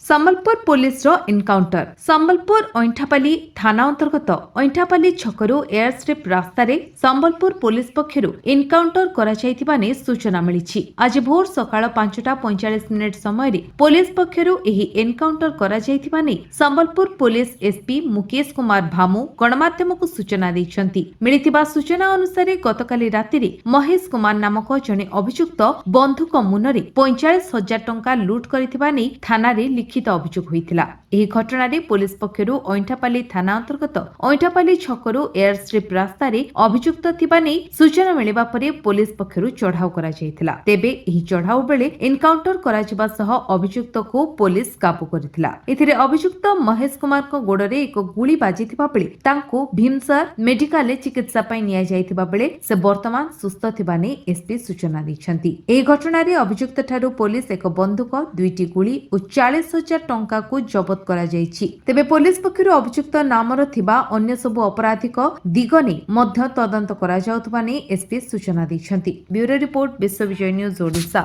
ସମ୍ବଲପୁର ପୋଲିସର ଏନକାଉଣ୍ଟର। ସମ୍ବଲପୁର ଅଇଁଠାପାଲି ଥାନା ଅନ୍ତର୍ଗତ ଅଇଁଠାପାଲି ଛକରୁ ଏୟାରଷ୍ଟ୍ରିପ୍ ରାସ୍ତାରେ ସମ୍ବଲପୁର ପୋଲିସ ପକ୍ଷରୁ ଏନକାଉଣ୍ଟର କରାଯାଇଥିବା ନେଇ ସୂଚନା ମିଳିଛି। ଆଜି ଭୋର ସକାଳ 5:45 ସମୟରେ ପୋଲିସ ପକ୍ଷରୁ ଏହି ଏନକାଉଣ୍ଟର କରାଯାଇଥିବା ନେଇ ସମ୍ବଲପୁର ପୋଲିସ ଏସପି ମୁକେଶ କୁମାର ଭାମୁ ଗଣମାଧ୍ୟମକୁ ସୂଚନା ଦେଇଛନ୍ତି। ମିଳିଥିବା ସୂଚନା ଅନୁସାରେ ଗତକାଲି ରାତିରେ ମହେଶ କୁମାର ନାମକ ଜଣେ ଅଭିଯୁକ୍ତ ବନ୍ଧୁକ ମୁନରେ 45,000 ଟଙ୍କା ଲୁଟ୍ କରିଥିବା ନେଇ ଥାନାରେ ଲିଖିତ ଅଭିଯୋଗ ହୋଇଥିଲା। ଏହି ଘଟଣାରେ ପୋଲିସ ପକ୍ଷରୁ ଅଇଁଠାପାଲି ଥାନା ଅନ୍ତର୍ଗତ ଅଇଁଠାପାଲି ଛକରୁ ଏୟାରଷ୍ଟ୍ରିପ୍ ରାସ୍ତାରେ ଅଭିଯୁକ୍ତ ଥିବା ନେଇ ସୂଚନା ମିଳିବା ପରେ ପୋଲିସ ପକ୍ଷରୁ ଚଢାଉ କରାଯାଇଥିଲା। ତେବେ ଏହି ଚଢାଉ ବେଳେ ଏନକାଉଣ୍ଟର କରାଯିବା ସହ ଅଭିଯୁକ୍ତକୁ ପୋଲିସ କାବୁ କରିଥିଲା। ଏଥିରେ ଅଭିଯୁକ୍ତ ମହେଶ କୁମାରଙ୍କ ଗୋଡରେ ଏକ ଗୁଳି ବାଜିଥିବା ବେଳେ ତାଙ୍କୁ ଭୀମସାର ମେଡିକାଲରେ ଚିକିତ୍ସା ପାଇଁ ନିଆଯାଇଥିବା ବେଳେ ସେ ବର୍ତ୍ତମାନ ସୁସ୍ଥ ଥିବା ନେଇ ଏସପି ସୂଚନା ଦେଇଛନ୍ତି। ଏହି ଘଟଣାରେ ଅଭିଯୁକ୍ତଠାରୁ ପୋଲିସ ଏକ ବନ୍ଧୁକ, 2ଟି ଗୁଳି ଓ 40,000 ଟଙ୍କାକୁ ଜବତ କରାଯାଇଛି। ତେବେ ପୋଲିସ ପକ୍ଷରୁ ଅଭିଯୁକ୍ତ ନାମର ଥିବା ଅନ୍ୟ ସବୁ ଅପରାଧିକ ଦିଗ ନେଇ ମଧ୍ୟ ତଦନ୍ତ କରାଯାଉଥିବା ନେଇ ଏସପି ସୂଚନା ଦେଇଛନ୍ତି। Bureau report, Biswabijay news, Odisha.